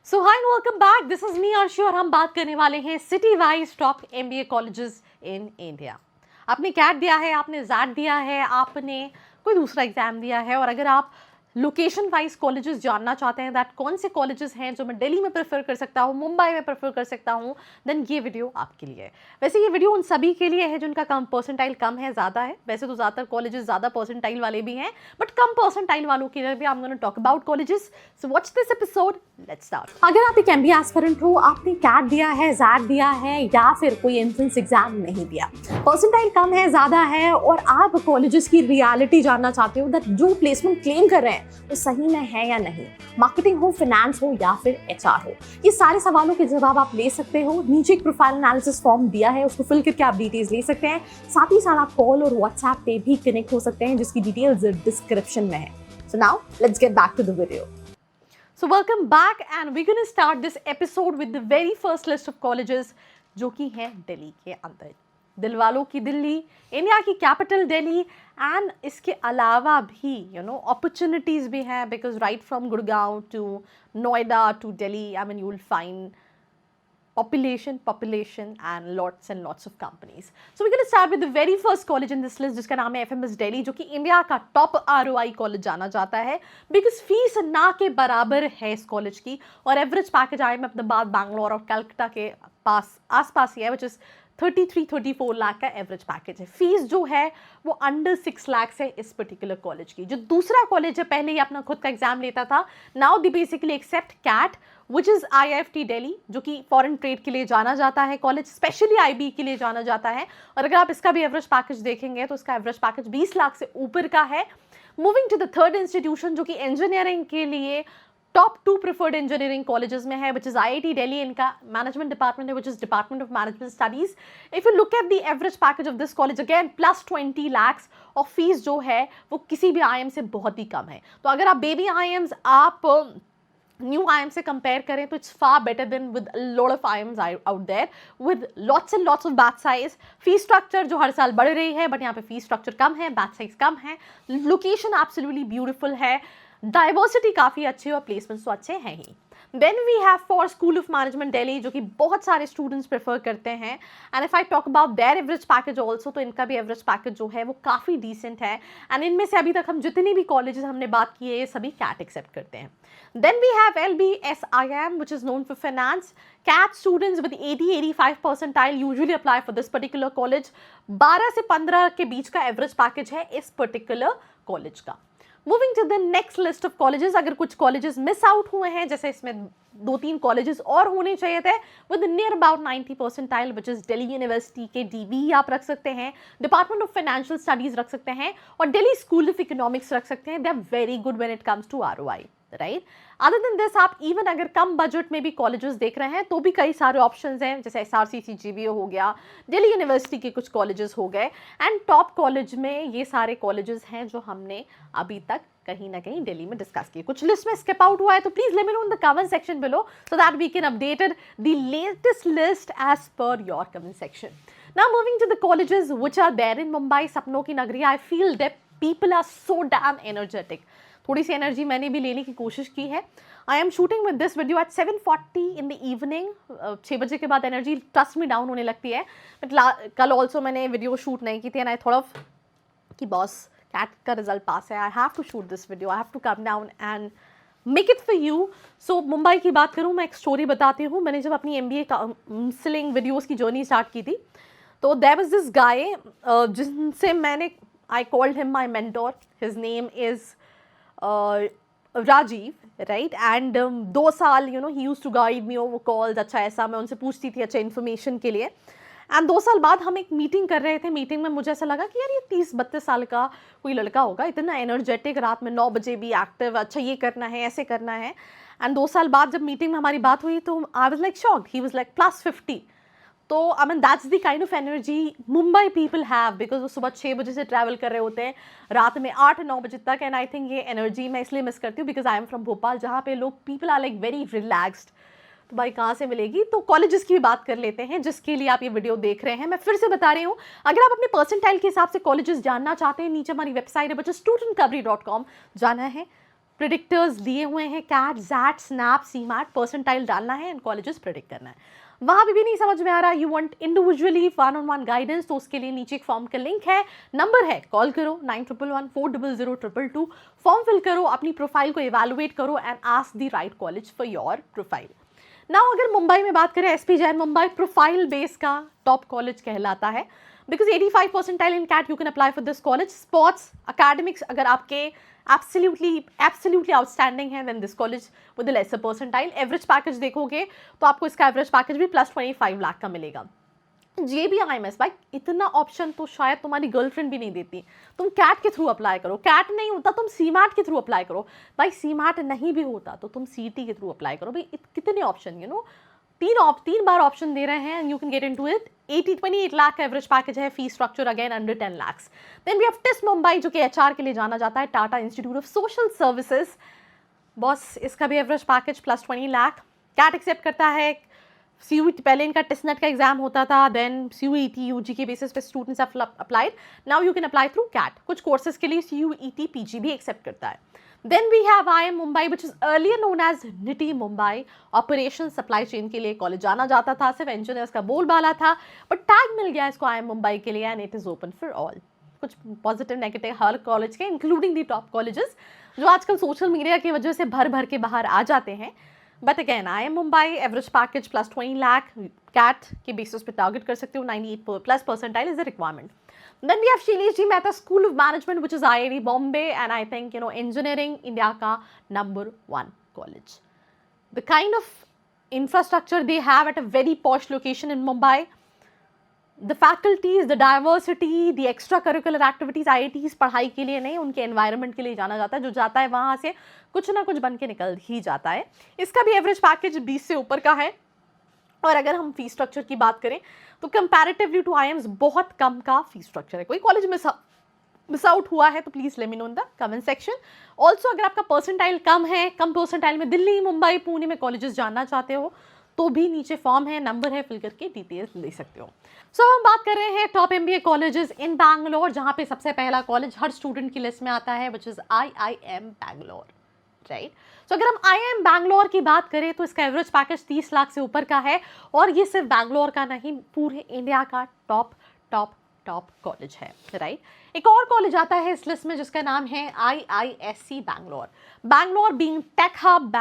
So hi and welcome back, this is me Arshi और हम बात करने वाले हैं city wise top MBA colleges in India. आपने कैट दिया है, आपने जैट दिया है, आपने कोई दूसरा एग्जाम दिया है और अगर आप लोकेशन वाइज कॉलेजेस जानना चाहते हैं दैट कौन से कॉलेजेस हैं जो मैं दिल्ली में प्रेफर कर सकता हूँ, मुंबई में प्रेफर कर सकता हूँ, देन ये वीडियो आपके लिए है। वैसे ये वीडियो उन सभी के लिए है जिनका कम परसेंटाइल कम है, ज़्यादा है। वैसे तो ज़्यादातर कॉलेजेस ज़्यादा परसेंटाइल वाले भी हैं, बट कम परसेंटाइल वालों के लिए भी I am gonna talk about colleges. So watch this episode, let's start. अगर आप एक एमबीए एस्पिरेंट हो, आपने कैट दिया है, जैट दिया है या फिर कोई एंट्रेंस एग्जाम नहीं दिया, परसेंटाइल कम है, ज़्यादा है और आप कॉलेजेस की रियलिटी जानना चाहते हो दैट जो प्लेसमेंट क्लेम कर रहे हैं वो सही में है या नहीं, मार्केटिंग हो, फाइनेंस हो या फिर एचआर हो, ये सारे सवालों के जवाब आप ले सकते हो। नीचे एक प्रोफाइल एनालिसिस फॉर्म दिया है, उसको फिल करके आप डिटेल्स ले सकते हैं। साथ ही साथ आप कॉल और व्हाट्सएप पे भी कनेक्ट हो सकते हैं जिसकी डिटेल्स डिस्क्रिप्शन में है। So now let's get back to the video. So welcome back and we're going to start this episode with the very first list of colleges जो कि है दिल्ली के अंदर। दिल वालों की दिल्ली, इंडिया की कैपिटल दिल्ली एंड इसके अलावा भी अपॉर्चुनिटीज़ भी हैं because right from Gurgaon to Noida to Delhi I mean you will find population and lots of companies. So we're going to start with the very first college in this list जिसका नाम है FMS Delhi, जो कि India का top ROI college जाना जाता है because fees ना के बराबर है इस कॉलेज की और एवरेज पैकेज आए में अपने बाद बैंगलोर और कलकत्ता के आसपास ही है विच इज़ 33-34 लाख का एवरेज पैकेज है। फीस जो है वो अंडर 6 लाख है इस पर्टिकुलर कॉलेज की। जो दूसरा कॉलेज है पहले ही अपना खुद का एग्जाम लेता था, now they basically accept CAT which is IIFT Delhi, जो कि फॉरेन ट्रेड के लिए जाना जाता है कॉलेज, स्पेशली IB के लिए जाना जाता है। और अगर आप इसका भी एवरेज पैकेज देखेंगे तो इसका एवरेज पैकेज 20 लाख से ऊपर का है। Moving to the third institution जो कि इंजीनियरिंग के लिए टॉप 2 प्रिफर्ड इंजीनियरिंग कॉलेजेस में है विच इज IIT दिल्ली, इनका मैनेजमेंट डिपार्टमेंट है which is department of management studies. If you look at the average package of this college again plus 20 lakh और fees जो है वो किसी भी IIM से बहुत ही कम है। तो अगर आप बेबी IIMs आप न्यू IIM से कंपेयर करें तो it's far better than with lot of IIMs out there with lots and lots of batch size. Fee structure जो हर साल बढ़ रही है बट यहाँ पे फी स्ट्रक्चर कम है, बैच साइज कम है, लोकेशन एब्सोल्युटली ब्यूटीफुल है, डाइवर्सिटी काफ़ी अच्छी है और प्लेसमेंट्स तो अच्छे हैं ही। Then we have FORE school of management Delhi जो कि बहुत सारे स्टूडेंट्स प्रेफर करते हैं and if I talk about their average package also तो इनका भी एवरेज पैकेज जो है वो काफ़ी डिसेंट है एंड इनमें से अभी तक हम जितनी भी कॉलेजेस हमने बात की है ये सभी कैट एक्सेप्ट करते हैं। Then we have LBSIM which is known for finance. CAT students with 80-85 percentile usually apply for this particular college. 12 से 15 के बीच का एवरेज पैकेज है इस पर्टिकुलर कॉलेज का। Moving to the next list of colleges, अगर कुछ कॉलेजेस मिस आउट हुए हैं जैसे इसमें 2-3 कॉलेजेस और होने चाहिए थे with near about 90 percentile which is Delhi university के DB आप रख सकते हैं, डिपार्टमेंट ऑफ फाइनेंशियल स्टडीज रख सकते हैं और दिल्ली स्कूल ऑफ इकोनॉमिक्स रख सकते हैं। They are very good when it comes to ROI, right. Other than this आप इवन अगर कम बजट में भी कॉलेजेस देख रहे हैं तो भी कई सारे ऑप्शंस हैं जैसे SRCC GBO हो गया, दिल्ली यूनिवर्सिटी के कुछ कॉलेजेस हो गए एंड टॉप कॉलेज में ये सारे कॉलेजेस हैं जो हमने अभी तक कहीं ना कहीं दिल्ली में डिस्कस किए। कुछ लिस्ट में स्किप आउट हुआ है तो please let me know in the comment section below so that we can updated the latest list as per your comment section. Now moving to the colleges which are there in Mumbai, सपनों की नगरी। I feel that people are so damn energetic. थोड़ी सी energy मैंने भी लेने की कोशिश की है। I am shooting with this video at 7:40 in the evening. 6 बजे के बाद एनर्जी ट्रस्ट में डाउन होने लगती है। बट कल ऑल्सो मैंने वीडियो शूट नहीं की थी एंड आई थॉट ऑफ कि बॉस कैट का रिजल्ट पास है, I have to shoot this video, I have to come down and make it for you. So Mumbai की बात करूँ, मैं एक स्टोरी बताती हूँ। मैंने जब अपनी MBA काउंसलिंग वीडियोज़ की जर्नी स्टार्ट की थी तो देयर वाज दिस गाय जिनसे मैंने I called him my mentor, his name is Rajiv, right. And 2 साल ही used to guide me over calls. अच्छा ऐसा मैं उनसे पूछती थी अच्छा इन्फॉर्मेशन के लिए एंड 2 साल बाद हम एक मीटिंग कर रहे थे। मीटिंग में मुझे ऐसा लगा कि यार ये 30-32 साल का कोई लड़का होगा, इतना एनर्जेटिक, रात में 9 बजे भी एक्टिव, अच्छा ये करना है ऐसे करना है। एंड 2 साल बाद जब मीटिंग में हमारी बात हुई तो I was like shocked, he was like +50। तो I mean that's the kind of energy Mumbai people have because वो सुबह 6 बजे से ट्रैवल कर रहे होते हैं रात में 8-9 बजे तक। एंड आई थिंक ये एनर्जी मैं इसलिए मिस करती हूँ because I am from Bhopal जहाँ पे लोग people are like very relaxed. तो भाई कहाँ से मिलेगी। तो कॉलेजेस की भी बात कर लेते हैं जिसके लिए आप ये वीडियो देख रहे हैं। मैं फिर से बता रही हूँ, अगर आप अपने परसेंटाइल के हिसाब से कॉलेजेस जानना चाहते हैं नीचे हमारी वेबसाइट है which is studentcovery.com, जाना है, प्रिडिक्टर्स दिए हुए हैं, CAT, XAT, SNAP, CMAT, percentile डालना है एंड कॉलेजेस प्रिडिक्ट करना है। वहाँ भी नहीं समझ में आ रहा, you want individually one on one guidance, तो उसके लिए नीचे एक फॉर्म का लिंक है, नंबर है, कॉल करो 9111400222, फॉर्म फिल करो, अपनी प्रोफाइल को इवैल्यूएट करो and ask the right college for your profile. Now अगर मुंबई में बात करें, SP Jain Mumbai profile base का टॉप कॉलेज कहलाता है, because 85 percentile in CAT you can apply for this college. Sports, academics अगर आपके एब्सोल्युटली आउटस्टैंडिंग है, then this college with lesser percentile. Average package देखोगे तो आपको इसका एवरेज पैकेज भी प्लस 25 लाख का मिलेगा। JBIMS भाई, इतना ऑप्शन तो शायद तुम्हारी गर्लफ्रेंड भी नहीं देती। तुम कैट के थ्रू अप्लाई करो, कैट नहीं होता तुम सीमैट के थ्रू अप्लाई करो, भाई सीमैट नहीं भी होता तो तुम CT के थ्रू अप्लाई करो। भाई कितने ऑप्शन, यू नो, तीन बार ऑप्शन दे रहे हैं and you can get into it. 28 lakh का एवरेज पैकेज है, fee structure again under 10 lakhs. Then we have TISS Mumbai जो कि HR के लिए जाना जाता है, Tata institute of social services. Boss इसका भी average package plus 20 lakh. CAT accept करता है, CUET पहले इनका टेस्टनेट का एग्जाम होता था, देन CUET UG के बेसिस पे students applied, now you can apply through CAT. कुछ कोर्सेज के लिए CUET PG भी एक्सेप्ट करता है। Then we have IIM Mumbai which is earlier known as NITIE Mumbai, operation supply chain के लिए कॉलेज जाना जाता था, सिर्फ इंजीनियर्स का बोलबाला था, बट टैग मिल गया इसको IIM मुंबई के लिए and it is open for all. कुछ पॉजिटिव नेगेटिव हर कॉलेज के, इंक्लूडिंग दी टॉप कॉलेजेस जो आजकल सोशल मीडिया की वजह से भर भर के बाहर आ जाते हैं। But again IIM Mumbai average package plus 20 lakh, CAT के बेसिस पे टारगेट कर सकते हो, 98 plus percentile is the requirement. Then we have Shailesh Ji Mehta School of Management, which is IIT Bombay, and I think engineering India का #1 college. The kind of infrastructure they have at a very posh location in Mumbai, the faculties, the diversity, the extracurricular activities, IITs पढ़ाई के लिए नहीं, उनके environment के लिए जाना जाता है। जो जाता है वहाँ से कुछ ना कुछ बन के निकल ही जाता है। इसका भी एवरेज पैकेज 20 से ऊपर का है। और अगर हम फी स्ट्रक्चर की बात करें तो कंपैरेटिवली टू IIMs बहुत कम का फी स्ट्रक्चर है। कोई कॉलेज मिस आउट हुआ है तो please let me know in the comment section. Also अगर आपका परसेंटाइल कम है, कम परसेंटाइल में दिल्ली, मुंबई, पुणे में कॉलेजेस जानना चाहते हो तो भी नीचे फॉर्म है, नंबर है, फिल करके डिटेल्स ले सकते हो। सो हम बात कर रहे हैं top MBA colleges in Bangalore, जहाँ पे सबसे पहला कॉलेज हर स्टूडेंट की लिस्ट में आता है which is IIM Bangalore, right. So अगर हम IIM बैंगलोर की बात करें तो इसका एवरेज पैकेज 30 लाख से ऊपर का है, और ये सिर्फ बैंगलोर का नहीं, पूरे इंडिया का टॉप टॉप टॉप कॉलेज है, राइट। एक और कॉलेज आता है इस लिस्ट में जिसका नाम है IISc Bangalore. Bangalore being tech hub,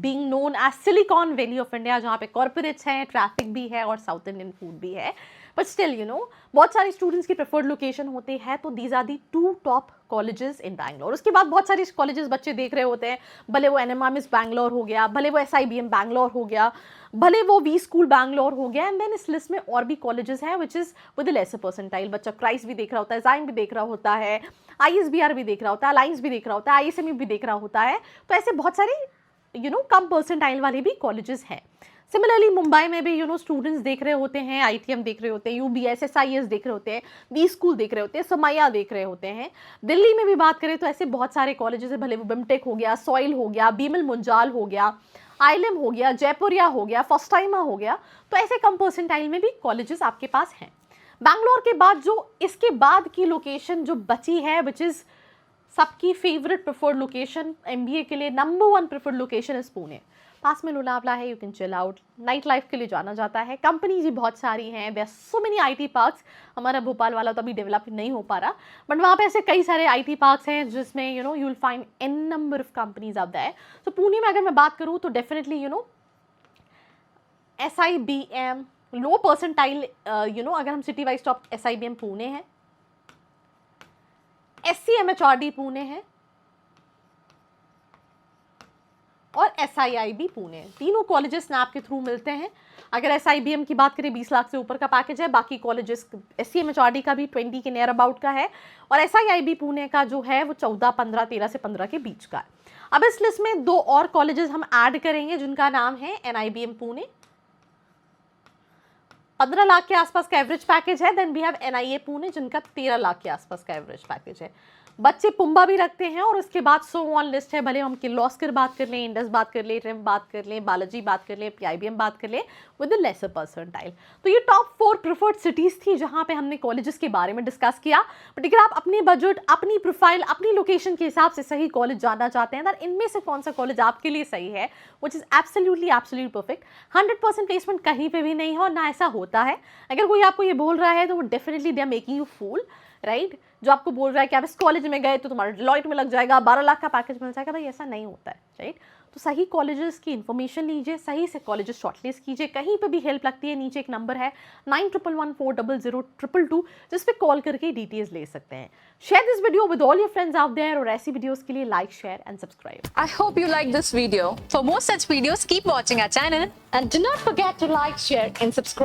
being known as Silicon Valley of India, जहाँ पे कॉर्पोरेट्स हैं, ट्रैफिक भी है और साउथ इंडियन फूड भी है, बट स्टिल बहुत सारे स्टूडेंट्स की प्रेफर्ड लोकेशन होती है। तो these are the 2 top colleges in Bangalore. उसके बाद बहुत सारे कॉलेजेस बच्चे देख रहे होते हैं, भले वो NMIMS बैंगलोर हो गया, भले वो SIBM बैंगलोर हो गया, भले वो V स्कूल बैंगलोर हो गया, एंड देन इस लिस्ट में और भी कॉलेजेस हैं which is with lesser percentile. बच्चा क्राइस्ट भी देख रहा होता है, जाइन भी देख रहा होता है, ISBR भी देख रहा होता है, अलायंस भी देख रहा होता है, ISME भी देख रहा होता है। तो ऐसे बहुत सारे कम परसेंटाइल वाले भी कॉलेजेस हैं। सिमिलरली मुंबई में भी स्टूडेंट्स देख रहे होते हैं, ITM देख रहे होते हैं, UBS SIS देख रहे होते हैं, V स्कूल देख रहे होते हैं, समैया देख रहे होते हैं। दिल्ली में भी बात करें तो ऐसे बहुत सारे कॉलेजेस हैं, भले वो बिमटेक हो गया, सॉइल हो गया, बीमल मुंजाल हो गया, ILM हो गया, जयपुरिया हो गया, फर्स्टाइमा हो गया। तो ऐसे कम परसेंटाइल में भी कॉलेजेस आपके पास हैं। बैंगलोर के बाद जो इसके बाद की लोकेशन जो बची है विच इज सबकी फेवरेट प्रेफर्ड लोकेशन MBA के लिए, #1 प्रेफर्ड लोकेशन इज पुणे। पास में लोनावला है, you can chill out, night life के लिए जाना जाता है, कंपनीज भी बहुत सारी हैं, there so many IT parks. हमारा भोपाल वाला तो अभी डेवलप नहीं हो पा रहा, बट वहाँ पे ऐसे कई सारे IT पार्क्स हैं जिसमें you will find n number of companies out there. तो पुणे में अगर मैं बात करूँ तो डेफिनेटली SIBM लो परसेंटाइल, अगर हम city wise top SIBM Pune है, SCMHRD पुणे है और SIIB पुणे। तीनों कॉलेजेस स्नैप के थ्रू मिलते हैं। अगर SIBM की बात करें 20 लाख से ऊपर का पैकेज है, बाकी कॉलेजेस SCMHRD का भी 20 के नियर अबाउट का है, और SIIB पुणे का जो है वो 14, 15, 13 से 15 के बीच का है। अब इस लिस्ट में 2 और कॉलेजेस हम ऐड करेंगे जिनका नाम है NIBM पुणे, 15 लाख के आसपास का एवरेज पैकेज है। Then we have NIA Pune जिनका 13 लाख के आसपास का एवरेज पैकेज है। बच्चे पुम्बा भी रखते हैं और उसके बाद सो ऑन लिस्ट है, भले हम किर्लोस्कर बात कर लें, इंडस बात कर लें, रिम बात कर लें, बालाजी बात कर लें, पीआईबीएम बात कर लें विद द लेसर परसेंटाइल। तो ये टॉप 4 प्रिफर्ड सिटीज थी जहां पे हमने कॉलेजेस के बारे में डिस्कस किया। बट अगर आप अपने बजट, अपनी प्रोफाइल, अपनी लोकेशन के हिसाब से सही कॉलेज जानना चाहते हैं, तो इनमें से कौन सा कॉलेज आपके लिए सही है, which is absolutely perfect. 100% placement कहीं पे भी नहीं है और ना ऐसा होता है। अगर कोई आपको ये बोल रहा है तो वो definitely they are making you fool, right. जो आपको बोल रहा है कि आप इस कॉलेज में गए तो तुम्हारा डिलॉयट में लग जाएगा, 12 लाख का पैकेज मिल जाएगा, भाई ऐसा नहीं होता है, राइट। तो सही कॉलेजेस की इन्फॉर्मेशन लीजिए, सही से कॉलेजेस शॉर्टलिस्ट कीजिए। कहीं पे भी हेल्प लगती है, नीचे एक नंबर है 9111400222 जिस पे कॉल करके डिटेल्स ले सकते हैं। Share this video with all your friends out there और ऐसी वीडियोस के लिए like, share and subscribe. I hope you like this video. For more such videos, keep watching our channel. And do not forget to like, share and subscribe.